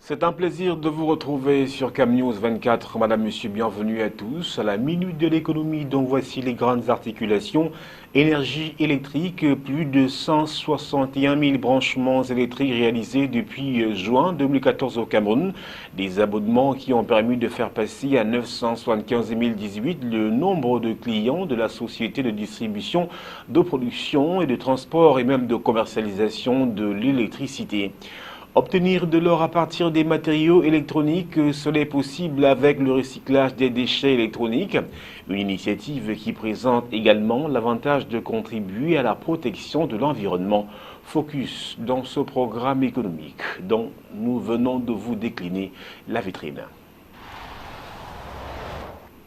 C'est un plaisir de vous retrouver sur Cam News 24. Madame, Monsieur, bienvenue à tous. À la minute de l'économie, dont voici les grandes articulations. Énergie électrique, plus de 161 000 branchements électriques réalisés depuis juin 2014 au Cameroun. Des abonnements qui ont permis de faire passer à 975 018 le nombre de clients de la société de distribution, de production et de transport et même de commercialisation de l'électricité. Obtenir de l'or à partir des matériaux électroniques, cela est possible avec le recyclage des déchets électroniques, une initiative qui présente également l'avantage de contribuer à la protection de l'environnement. Focus dans ce programme économique dont nous venons de vous décliner la vitrine.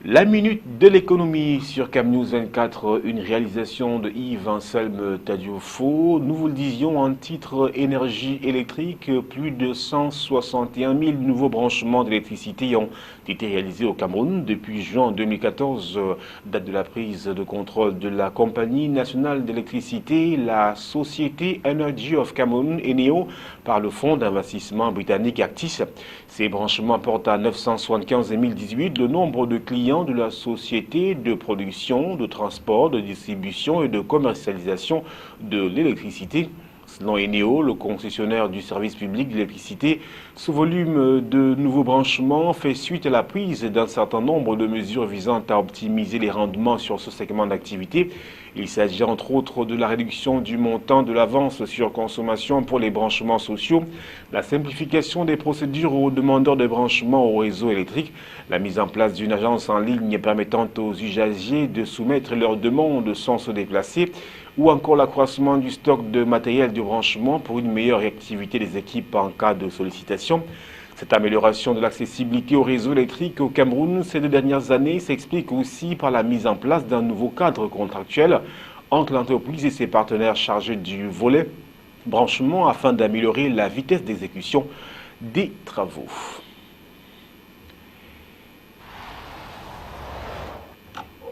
La minute de l'économie sur Cam News 24, une réalisation de Yves Anselme Tadiofo. Nous vous le disions en titre énergie électrique, plus de 161 000 nouveaux branchements d'électricité ont été réalisés au Cameroun depuis juin 2014, date de la prise de contrôle de la Compagnie nationale d'électricité, la société Energy of Cameroon, ENEO, par le fonds d'investissement britannique Actis. Ces branchements portent à 975 018 le nombre de clients de la société de production, de transport, de distribution et de commercialisation de l'électricité. Selon ENEO, le concessionnaire du service public de l'électricité, ce volume de nouveaux branchements fait suite à la prise d'un certain nombre de mesures visant à optimiser les rendements sur ce segment d'activité. Il s'agit entre autres de la réduction du montant de l'avance sur consommation pour les branchements sociaux, la simplification des procédures aux demandeurs de branchement au réseau électrique, la mise en place d'une agence en ligne permettant aux usagers de soumettre leurs demandes sans se déplacer, ou encore l'accroissement du stock de matériel de branchement pour une meilleure réactivité des équipes en cas de sollicitation. Cette amélioration de l'accessibilité au réseau électrique au Cameroun ces 2 dernières années s'explique aussi par la mise en place d'un nouveau cadre contractuel entre l'entreprise et ses partenaires chargés du volet branchement afin d'améliorer la vitesse d'exécution des travaux.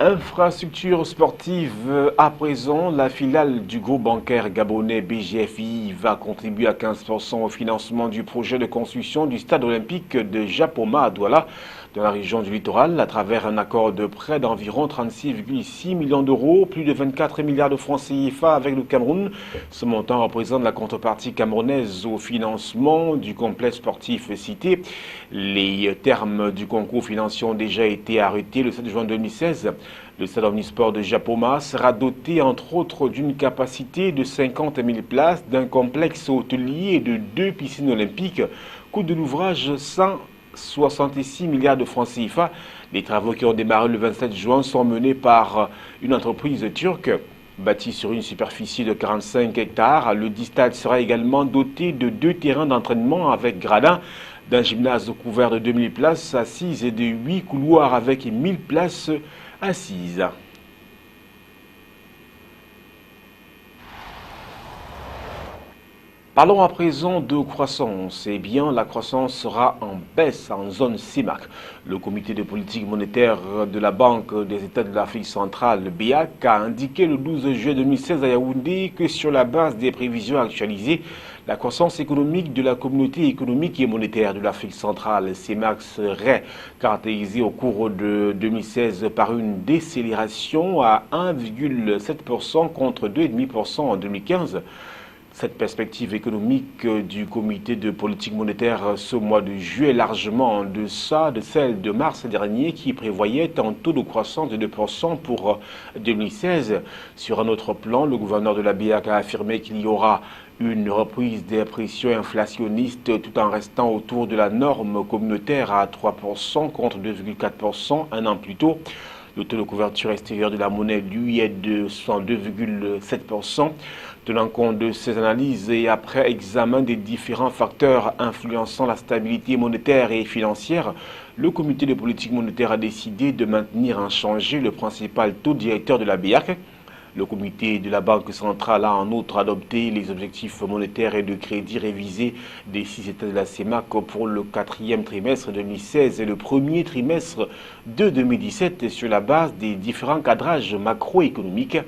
Infrastructure sportive, à présent, la filiale du groupe bancaire gabonais BGFI va contribuer à 15% au financement du projet de construction du stade olympique de Japoma à Douala, dans la région du littoral, à travers un accord de prêt d'environ 36,6 millions d'euros, plus de 24 milliards de francs CFA avec le Cameroun. Ce montant représente la contrepartie camerounaise au financement du complexe sportif cité. Les termes du concours financier ont déjà été arrêtés le 7 juin 2016. Le stade omnisport de Japoma sera doté entre autres d'une capacité de 50 000 places, d'un complexe hôtelier et de 2 piscines olympiques. Coût de l'ouvrage 166 milliards de francs CFA. Les travaux qui ont démarré le 27 juin sont menés par une entreprise turque. Bâti sur une superficie de 45 hectares, le stade sera également doté de 2 terrains d'entraînement avec gradins, d'un gymnase couvert de 2000 places assises et de 8 couloirs avec 1000 places assises. Parlons à présent de croissance. Eh bien, la croissance sera en baisse en zone CEMAC. Le comité de politique monétaire de la Banque des États de l'Afrique centrale, le BEAC, a indiqué le 12 juillet 2016 à Yaoundé que sur la base des prévisions actualisées, la croissance économique de la communauté économique et monétaire de l'Afrique centrale, CEMAC, serait caractérisée au cours de 2016 par une décélération à 1,7% contre 2,5% en 2015. Cette perspective économique du comité de politique monétaire ce mois de juillet est largement en deçà de celle de mars dernier qui prévoyait un taux de croissance de 2% pour 2016. Sur un autre plan, le gouverneur de la BEAC a affirmé qu'il y aura une reprise des pressions inflationnistes tout en restant autour de la norme communautaire à 3% contre 2,4% un an plus tôt. Le taux de couverture extérieure de la monnaie, lui, est de 102,7%. Tenant compte de ces analyses et après examen des différents facteurs influençant la stabilité monétaire et financière, le comité de politique monétaire a décidé de maintenir inchangé le principal taux directeur de la BEAC. Le comité de la Banque centrale a en outre adopté les objectifs monétaires et de crédit révisés des 6 États de la CEMAC pour le 4e trimestre 2016 et le 1er trimestre de 2017 sur la base des différents cadrages macroéconomiques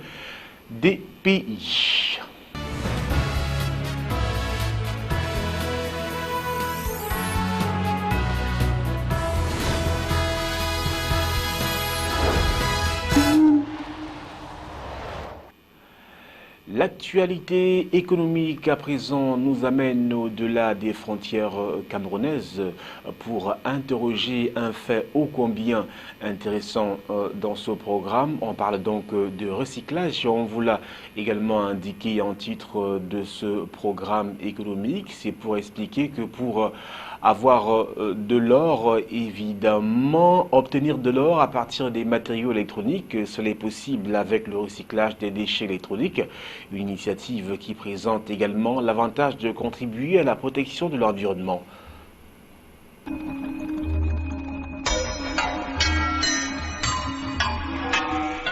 des pays. L'actualité économique à présent nous amène au-delà des frontières camerounaises pour interroger un fait ô combien intéressant dans ce programme. On parle donc de recyclage. On vous l'a également indiqué en titre de ce programme économique. C'est pour expliquer que pour avoir de l'or, évidemment, obtenir de l'or à partir des matériaux électroniques, cela est possible avec le recyclage des déchets électroniques, une initiative qui présente également l'avantage de contribuer à la protection de l'environnement.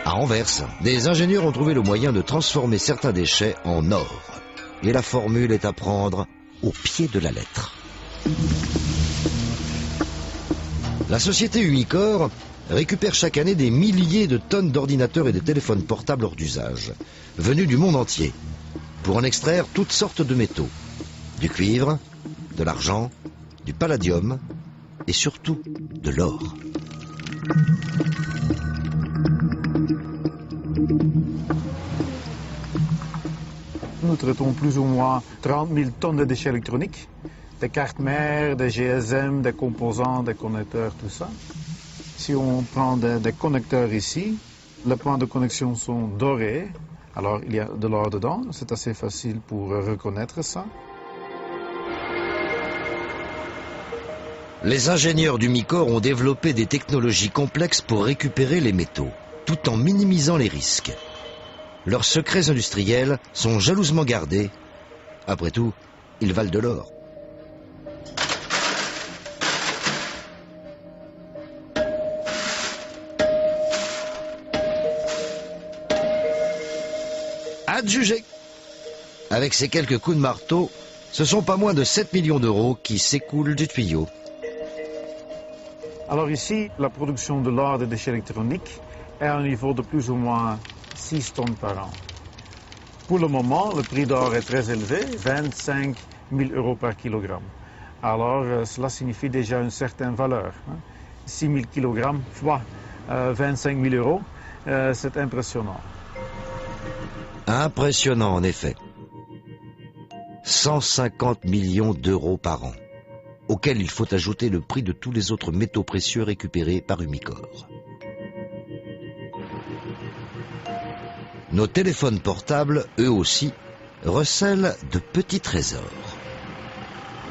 À Anvers, des ingénieurs ont trouvé le moyen de transformer certains déchets en or. Et la formule est à prendre au pied de la lettre. La société Umicore récupère chaque année des milliers de tonnes d'ordinateurs et de téléphones portables hors d'usage, venus du monde entier, pour en extraire toutes sortes de métaux. Du cuivre, de l'argent, du palladium et surtout de l'or. Nous traitons plus ou moins 30 000 tonnes de déchets électroniques, des cartes mères, des GSM, des composants, des connecteurs, tout ça. Si on prend des connecteurs ici, les points de connexion sont dorés, alors il y a de l'or dedans, c'est assez facile pour reconnaître ça. Les ingénieurs d'Umicore ont développé des technologies complexes pour récupérer les métaux, tout en minimisant les risques. Leurs secrets industriels sont jalousement gardés. Après tout, ils valent de l'or. Adjugé. Avec ces quelques coups de marteau, ce sont pas moins de 7 millions d'euros qui s'écoulent du tuyau. Alors ici, la production de l'or des déchets électroniques est à un niveau de plus ou moins 6 tonnes par an. Pour le moment, le prix d'or est très élevé, 25 000 euros par kilogramme. Alors cela signifie déjà une certaine valeur. 6 000 kilogrammes fois 25 000 euros, c'est impressionnant. Impressionnant en effet. 150 millions d'euros par an, auquel il faut ajouter le prix de tous les autres métaux précieux récupérés par Umicore. Nos téléphones portables, eux aussi, recèlent de petits trésors.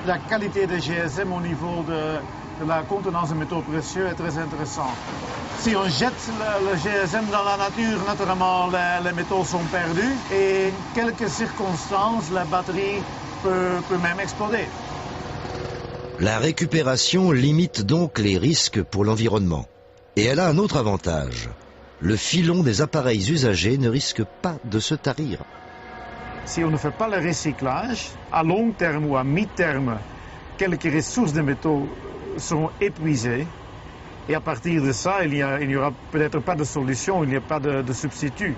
La qualité des GSM au niveau de la contenance de métaux précieux est très intéressante. Si on jette le GSM dans la nature, naturellement, les métaux sont perdus et en quelques circonstances, la batterie peut même exploser. La récupération limite donc les risques pour l'environnement. Et elle a un autre avantage. Le filon des appareils usagés ne risque pas de se tarir. Si on ne fait pas le recyclage, à long terme ou à mi-terme, quelques ressources de métaux seront épuisées. Et à partir de ça, il n'y aura peut-être pas de solution, il n'y a pas de substitut.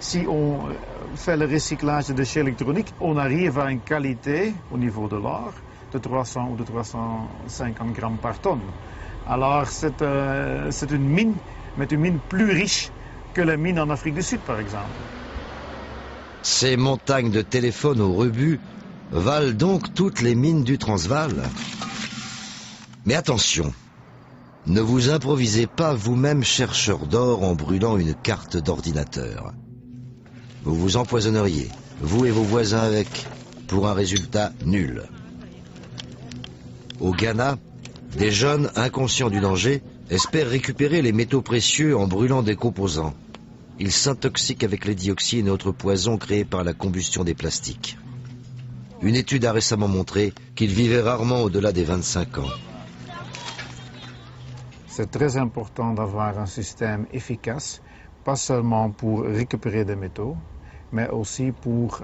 Si on fait le recyclage de déchets électroniques, on arrive à une qualité au niveau de l'or de 300 ou de 350 grammes par tonne. Alors c'est une mine, mais une mine plus riche que les mines en Afrique du Sud, par exemple. Ces montagnes de téléphones au rebut valent donc toutes les mines du Transvaal. Mais attention, ne vous improvisez pas vous-même chercheur d'or en brûlant une carte d'ordinateur. Vous vous empoisonneriez, vous et vos voisins avec, pour un résultat nul. Au Ghana, des jeunes inconscients du danger espèrent récupérer les métaux précieux en brûlant des composants. Ils s'intoxiquent avec les dioxines et autres poisons créés par la combustion des plastiques. Une étude a récemment montré qu'ils vivaient rarement au-delà des 25 ans. C'est très important d'avoir un système efficace, pas seulement pour récupérer des métaux, mais aussi pour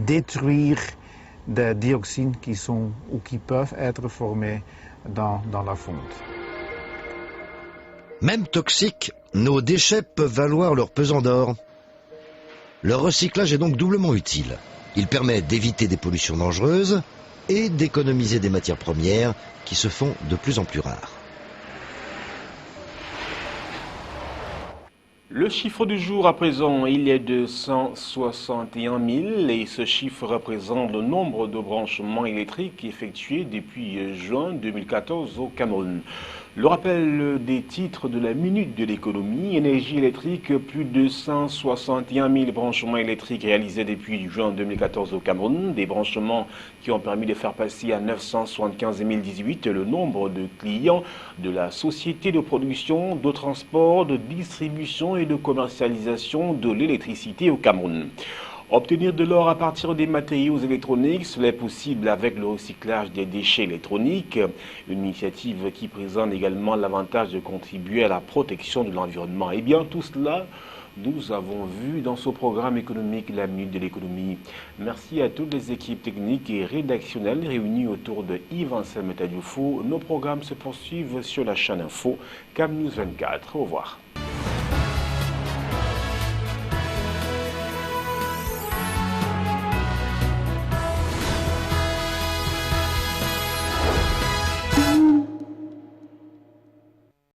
détruire des dioxines qui sont ou qui peuvent être formées dans la fonte. Même toxiques, nos déchets peuvent valoir leur pesant d'or. Leur recyclage est donc doublement utile. Il permet d'éviter des pollutions dangereuses et d'économiser des matières premières qui se font de plus en plus rares. Le chiffre du jour à présent, il est de 161 000 et ce chiffre représente le nombre de branchements électriques effectués depuis juin 2014 au Cameroun. Le rappel des titres de la minute de l'économie, énergie électrique, plus de 161 000 branchements électriques réalisés depuis juin 2014 au Cameroun, des branchements qui ont permis de faire passer à 975 018 le nombre de clients de la société de production, de transport, de distribution et de commercialisation de l'électricité au Cameroun. Obtenir de l'or à partir des matériaux électroniques, cela est possible avec le recyclage des déchets électroniques, une initiative qui présente également l'avantage de contribuer à la protection de l'environnement. Et bien tout cela, nous avons vu dans ce programme économique La Minute de l'économie. Merci à toutes les équipes techniques et rédactionnelles réunies autour de Yves-Anselme Tadioufou. Nos programmes se poursuivent sur la chaîne Info, CAM News 24. Au revoir.